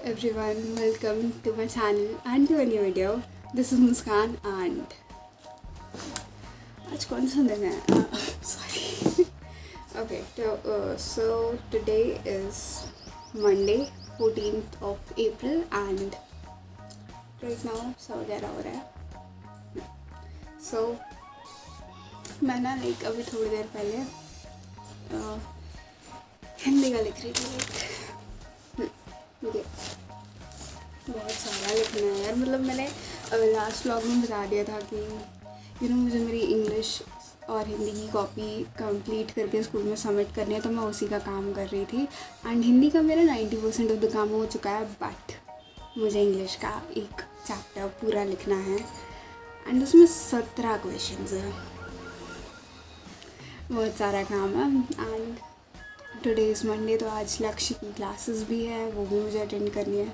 everyone, welcome to my channel and to a new video. This is Muskan and आज कौन सा दिन है? Sorry. Okay, so today is Monday, 14th of April and right now 11:15 हो रहा है. So मैं ना अभी थोड़ी देर पहले हिंदी का लिख रही थी ये बहुत सारा लिखना है यार. मतलब मैंने लास्ट व्लॉग में बता दिया था कि मुझे मेरी इंग्लिश और हिंदी की कॉपी कंप्लीट करके स्कूल में सबमिट करनी है, तो मैं उसी का काम कर रही थी. एंड हिंदी का मेरा 90% ऑफ द काम हो चुका है, बट मुझे इंग्लिश का एक चैप्टर पूरा लिखना है एंड उसमें 17 क्वेश्चंस है. बहुत सारा काम है. एंड टुडे इज़ मंडे, तो आज लक्ष्य की क्लासेस भी है, वो भी मुझे अटेंड करनी है.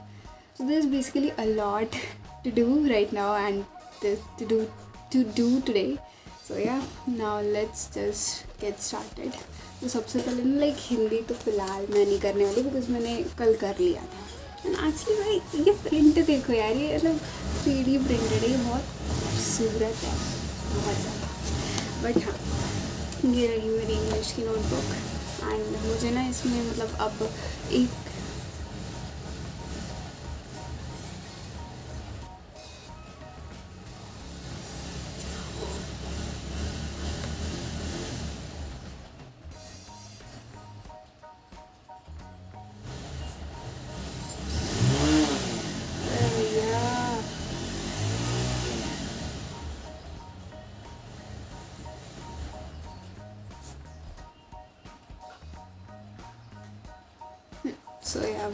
So this is basically a lot to do right now and to do today. So yeah now let's just get started. तो सबसे पहले ना हिंदी तो फ़िलहाल मैं नहीं करने वाली बिकॉज मैंने कल कर लिया था. एंड एक्चुअली भाई ये प्रिंट देखो यार, ये मतलब 3D प्रिंटेड है, ये बहुत खूबसूरत है बहुत ज़्यादा. बट हाँ, ये रही मेरी इंग्लिश की नोटबुक एंड मुझे ना इसमें मतलब अब एक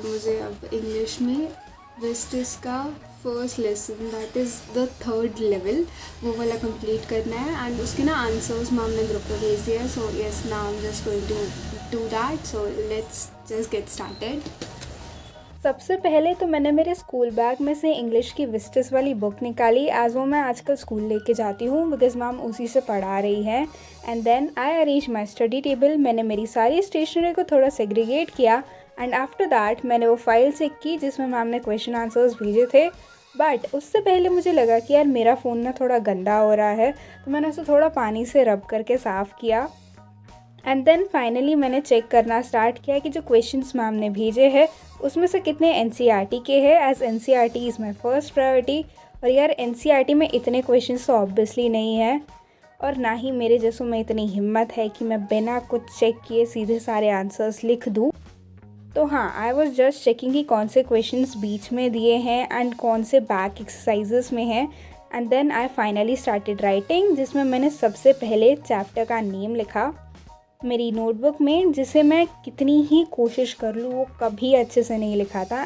मुझे अब इंग्लिश में वेस्टिस का first lesson that is the 3rd level वो वाला कंप्लीट करना है. एंड उसके ना आंसर्स मैम ने ग्रुप पे भेज दिया. So yes, now I am just going to do that. So let's just get started. सबसे पहले तो मैंने मेरे स्कूल बैग में से इंग्लिश की विस्टिस वाली बुक निकाली, एज वो मैं आजकल स्कूल लेके जाती हूँ बिकॉज मैम उसी से पढ़ा रही है. And then I arrange my study table. मैंने मेरी सारी स्टेशनरी को थोड़ा सेग्रीगेट किया एंड आफ्टर दैट मैंने वो फाइल चेक की जिसमें मैम ने क्वेश्चन आंसर्स भेजे थे. बट उससे पहले मुझे लगा कि यार मेरा फ़ोन ना थोड़ा गंदा हो रहा है, तो मैंने उसे थोड़ा पानी से रब करके साफ़ किया. एंड देन फाइनली मैंने चेक करना स्टार्ट किया कि जो क्वेश्चंस मैम ने भेजे हैं उसमें से कितने एनसीईआरटी के हैं, as NCERT is my first priority. और यार एनसीईआरटी में इतने क्वेश्चंस तो ऑब्वियसली नहीं है, और ना ही मेरे जैसों में इतनी हिम्मत है कि मैं बिना कुछ चेक किए सीधे सारे आंसर्स लिख दूँ. तो हाँ, आई वॉज जस्ट चेकिंग कि कौन से क्वेश्चंस बीच में दिए हैं एंड कौन से बैक एक्सरसाइजेस में हैं. And then I finally started writing, जिसमें मैंने सबसे पहले चैप्टर का नेम लिखा मेरी नोटबुक में, जिसे मैं कितनी ही कोशिश कर लूँ वो कभी अच्छे से नहीं लिखा था.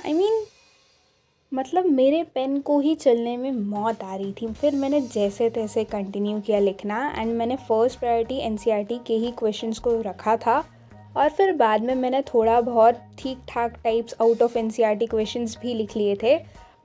मतलब मेरे पेन को ही चलने में मौत आ रही थी. फिर मैंने जैसे तैसे कंटिन्यू किया लिखना एंड मैंने फर्स्ट प्रायोरिटी एनसीईआरटी के ही क्वेश्चंस को रखा था. और फिर बाद में मैंने थोड़ा बहुत ठीक ठाक types out of NCERT questions भी लिख लिए थे,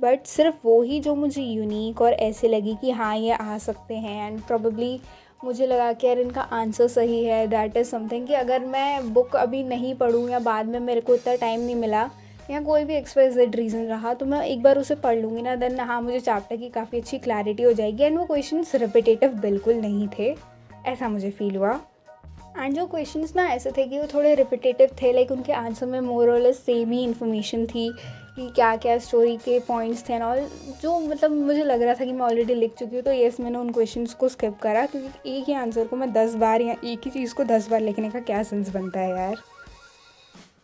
बट सिर्फ वो ही जो मुझे यूनिक और ऐसे लगी कि हाँ ये आ सकते हैं एंड प्रॉबेबली मुझे लगा कि यार इनका आंसर सही है. दैट इज़ समथिंग कि अगर मैं बुक अभी नहीं पढूँ या बाद में मेरे को इतना टाइम नहीं मिला या कोई भी XYZ रीज़न रहा, तो मैं एक बार उसे पढ़ लूँगी ना, देन हाँ मुझे चैप्टर की काफ़ी अच्छी क्लैरिटी हो जाएगी. एंड वो क्वेश्चंस रिपीटेटिव बिल्कुल नहीं थे, ऐसा मुझे फील हुआ. एंड जो क्वेश्चंस ना ऐसे थे कि वो थोड़े रिपीटेटिव थे, लाइक उनके आंसर में मोर और लेस सेम ही इन्फॉर्मेशन थी कि क्या क्या स्टोरी के पॉइंट्स थे और जो मतलब मुझे लग रहा था कि मैं ऑलरेडी लिख चुकी हूँ. तो येस, मैंने उन क्वेश्चंस को स्किप करा क्योंकि एक ही आंसर को मैं 10 बार या एक ही चीज़ को 10 बार लिखने का क्या सेंस बनता है यार.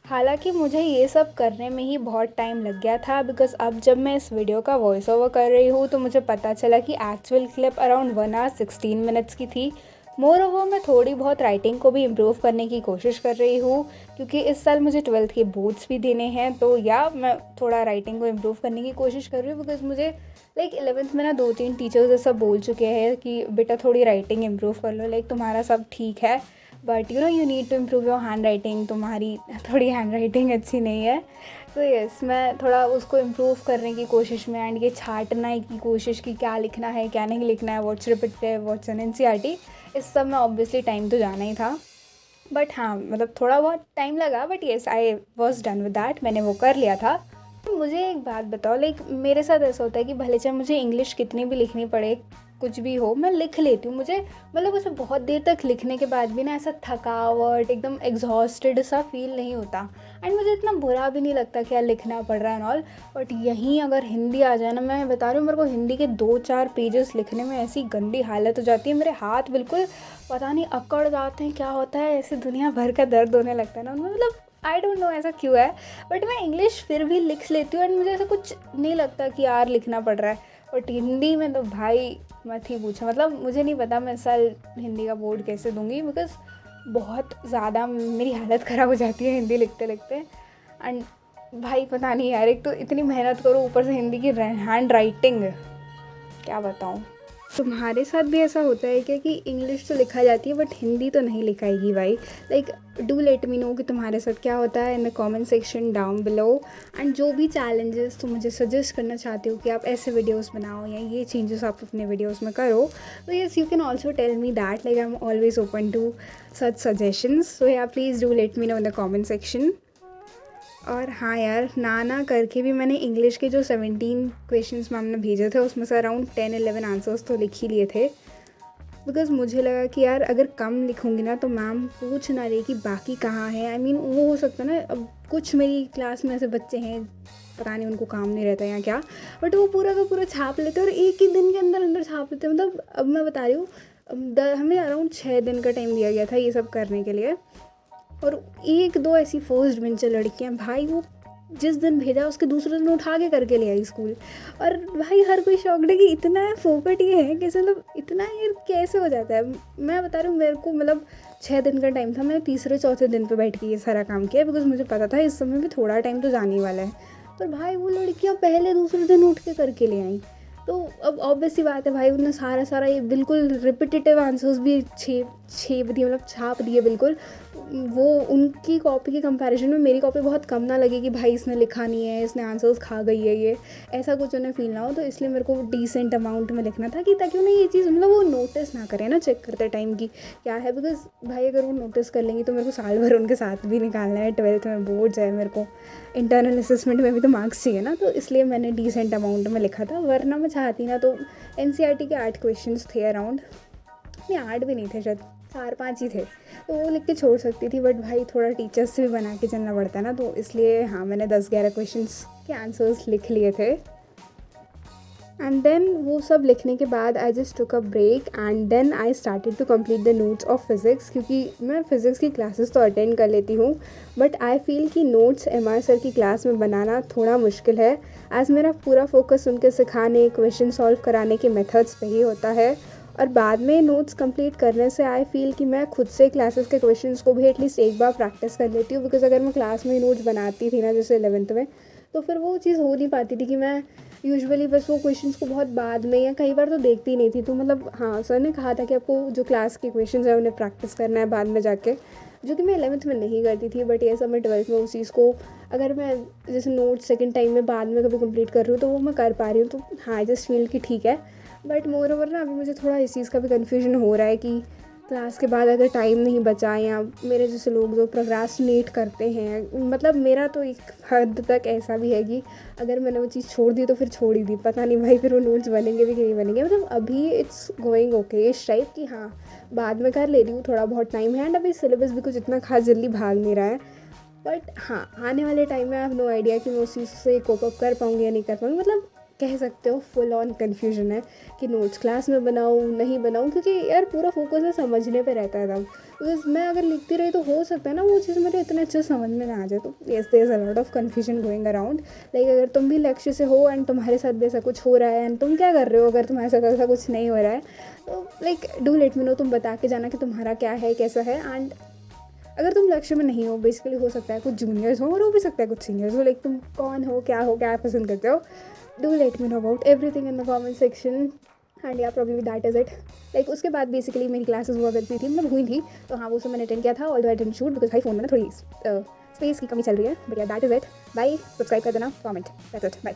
हालांकि मुझे ये सब करने में ही बहुत टाइम लग गया था बिकॉज़ अब जब मैं इस वीडियो का वॉइस ओवर कर रही हूँ तो मुझे पता चला कि actual clip around 1 hour 16 minutes की थी. मोर ओवर मैं थोड़ी बहुत राइटिंग को भी इम्प्रूव करने की कोशिश कर रही हूँ क्योंकि इस साल मुझे 12th के बोर्ड्स भी देने हैं. तो या मैं थोड़ा राइटिंग को इम्प्रूव करने की कोशिश कर रही हूँ बिकॉज मुझे 11th में ना 2-3 टीचर्स ऐसा बोल चुके हैं कि बेटा थोड़ी राइटिंग इम्प्रूव कर लो, तुम्हारा सब ठीक है but you need to improve your hand writing, तुम्हारी थोड़ी हैंड राइटिंग अच्छी नहीं है. तो यस, मैं थोड़ा उसको इम्प्रूव करने की कोशिश में एंड ये छाँटने की कोशिश कि क्या लिखना है क्या नहीं लिखना है, what's repetitive what's an NCERT, इस सब में ऑब्वियसली टाइम तो जाना ही था. बट हाँ, मतलब थोड़ा बहुत टाइम लगा but yes, I was done with that. मैंने वो कर लिया था. मुझे एक बात बताओ, लाइक मेरे साथ ऐसा होता है कि भले चाहे मुझे इंग्लिश कितनी भी लिखनी पड़े, कुछ भी हो, मैं लिख लेती हूँ। मुझे मतलब उसे बहुत देर तक लिखने के बाद भी ना ऐसा थकावट, एकदम एग्जॉस्टेड सा फील नहीं होता। एंड मुझे इतना बुरा भी नहीं लगता कि यार लिखना पड़ रहा है एंड ऑल। बट यहीं अगर हिंदी आ जाए ना, मैं बता रही हूँ, मेरे को हिंदी के 2-4 पेजेस लिखने में ऐसी गंदी हालत हो जाती है, मेरे हाथ बिल्कुल पता नहीं अकड़ जाते हैं, क्या होता है, ऐसे दुनिया भर का दर्द होने लगता है ना उनमें। मतलब आई डोंट नो ऐसा क्यों है, बट मैं इंग्लिश फिर भी लिख लेती हूँ एंड मुझे ऐसा कुछ नहीं लगता कि यार लिखना पड़ रहा है। बट हिंदी में तो भाई मत ही पूछो, मतलब मुझे नहीं पता मैं इस साल हिंदी का बोर्ड कैसे दूंगी, बिकॉज बहुत ज़्यादा मेरी हालत ख़राब हो जाती है हिंदी लिखते लिखते। एंड भाई पता नहीं यार, एक तो इतनी मेहनत करो, ऊपर से हिंदी की हैंड राइटिंग, क्या बताऊँ। तुम्हारे साथ भी ऐसा होता है क्या कि इंग्लिश तो लिखा जाती है बट हिंदी तो नहीं लिखाएगी भाई? Like do let me no कि तुम्हारे साथ क्या होता है इन the comment section down below. And जो भी चैलेंजेस तुम मुझे सजेस्ट करना चाहते हो कि आप ऐसे वीडियोस बनाओ या ये चेंजेस आप अपने वीडियोस में करो, तो yes you can also tell me that, like I am always open to such suggestions. So yeah please do let me know in the comment section. और हाँ यार, ना करके भी मैंने इंग्लिश के जो 17 क्वेश्चंस मैम ने भेजे थे उसमें से अराउंड 10-11 आंसर्स तो लिख ही लिए थे। बिकॉज़ मुझे लगा कि यार अगर कम लिखूँगी ना तो मैम पूछ ना रही कि बाकी कहाँ है। आई मीन वो हो सकता है ना, अब कुछ मेरी क्लास में ऐसे बच्चे हैं, पता नहीं उनको काम नहीं रहता या क्या, बट वो पूरा का पूरा छाप लेते हैं और एक ही दिन के अंदर अंदर छाप लेते हैं। मतलब अब मैं बता रही हूँ, हमें अराउंड 6 दिन का टाइम दिया गया था ये सब करने के लिए। और 1-2 ऐसी फर्स्ट बेंचर लड़कियाँ, भाई वो जिस दिन भेजा उसके दूसरे दिन उठा के करके ले आई स्कूल। और भाई हर कोई शॉक्ड है कि इतना फोकट ये है, कैसे मतलब इतना ये कैसे हो जाता है। मैं बता रही हूँ, मेरे को मतलब 6 दिन का टाइम था, मैंने तीसरे चौथे दिन पे बैठ के ये सारा काम किया, बिकॉज मुझे पता था इस समय भी थोड़ा टाइम तो जाने ही वाला है। पर भाई वो लड़कियाँ पहले दूसरे दिन उठ के करके ले आई। तो अब ऑब्वियस सी बात है भाई, उन्होंने सारा ये बिल्कुल रिपीटेटिव आंसर्स भी छेप दिए, मतलब छाप दिए बिल्कुल। वो उनकी कॉपी के कंपैरिजन में मेरी कॉपी बहुत कम ना लगे कि भाई इसने लिखा नहीं है, इसने आंसर्स खा गई है, ये ऐसा कुछ उन्हें फील ना हो। तो इसलिए मेरे को डिसेंट अमाउंट में लिखना था कि ताकि उन्हें ये चीज़ मतलब वो नोटिस ना करें ना चेक करते टाइम की क्या है। बिकॉज भाई अगर वो नोटिस कर लेंगी तो मेरे को साल भर उनके साथ भी निकालना है, 12th में बोर्ड्स है, मेरे को इंटरनल असेसमेंट में भी तो मार्क्स चाहिए ना। तो इसलिए मैंने डिसेंट अमाउंट में लिखा था, वरना मैं चाहती ना तो NCERT के 8 क्वेश्चन थे अराउंड, नहीं 8 भी नहीं थे, शायद 4-5 ही थे, तो वो लिख के छोड़ सकती थी। बट भाई थोड़ा टीचर्स से भी बना के चलना पड़ता है ना, तो इसलिए हाँ मैंने 10-11 क्वेश्चंस के आंसर्स लिख लिए थे। एंड देन वो सब लिखने के बाद I just took a break and then I started to complete the notes of physics, क्योंकि मैं फ़िज़िक्स की क्लासेस तो अटेंड कर लेती हूँ, बट आई फील कि नोट्स MR सर की क्लास में बनाना थोड़ा मुश्किल है, एज़ मेरा पूरा फोकस उनके सिखाने, क्वेश्चन सॉल्व कराने के मेथड्स पे ही होता है। और बाद में नोट्स कंप्लीट करने से आई फील कि मैं खुद से क्लासेस के क्वेश्चंस को भी एटलीस्ट एक बार प्रैक्टिस कर लेती हूँ। बिकॉज अगर मैं क्लास में ही नोट्स बनाती थी ना जैसे 11th में, तो फिर वो चीज़ हो नहीं पाती थी कि मैं यूजुअली बस वो क्वेश्चंस को बहुत बाद में या कई बार तो देखती ही नहीं थी। तो मतलब हाँ, सर ने कहा था कि आपको जो क्लास के क्वेश्चंस है उन्हें प्रैक्टिस करना है बाद में जाके, जो कि मैं 11th में नहीं करती थी। बट ये सब मैं 12th में उस चीज़ को, अगर मैं जैसे नोट सेकंड टाइम में बाद में कभी कंप्लीट कर रही हूँ तो वो मैं कर पा रही हूँ। तो हाँ, आई जस्ट फील कि ठीक है। बट मोर ओवर ना अभी मुझे थोड़ा इस चीज़ का भी कन्फ्यूजन हो रहा है कि क्लास के बाद अगर टाइम नहीं बचा, या मेरे जैसे लोग जो प्रोक्रास्टिनेट करते हैं, मतलब मेरा तो एक हद तक ऐसा भी है कि अगर मैंने वो चीज़ छोड़ दी तो फिर छोड़ ही दी, पता नहीं भाई फिर वो नोट्स बनेंगे भी कि नहीं बनेंगे। मतलब अभी इट्स गोइंग ओके इस टाइप कि हाँ बाद में कर ले रही हूँ, थोड़ा बहुत टाइम है एंड अभी सिलेबस भी कुछ इतना खास जल्दी भाग नहीं रहा है। बट हाँ, आने वाले टाइम में आई हैव नो आइडिया कि मैं उस चीज़ से कोप अप कर पाऊँगी या नहीं कर पाऊँगी। मतलब कह सकते हो फुल ऑन कन्फ्यूजन है कि नोट्स क्लास में बनाऊँ नहीं बनाऊँ, क्योंकि यार पूरा फोकस है समझने पे रहता है तब। बिकॉज मैं अगर लिखती रही तो हो सकता है ना वो चीज़ मेरे इतने अच्छे समझ में ना आ जाए। तो yes there is a lot of confusion going around. Like अगर तुम भी लक्ष्य से हो एंड तुम्हारे साथ भी ऐसा कुछ हो रहा है एंड तुम क्या कर रहे हो, अगर तुम्हारे साथ ऐसा कुछ नहीं हो रहा है तो like do let me no, तुम बता के जाना कि तुम्हारा क्या है, कैसा है। एंड अगर तुम लक्ष्य में नहीं हो, बेसिकली हो सकता है कुछ जूनियर्स हो और हो भी सकता है कुछ सीनियर्स हो, लाइक तुम कौन हो, क्या पसंद करते हो, do let me know about everything in the comment section. And yeah probably that is it. Like उसके बाद बेसिकली मेरी क्लासेस हुआ करती थी, मतलब हुई थी, तो हाँ वो सब मैंने अटेंड किया था। Although I didn't shoot because भाई फ़ोन में ना थोड़ी स्पेस की कमी चल रही है। But yeah that is it. Bye, subscribe कर देना, कमेंट, दैट्स इट, बाय।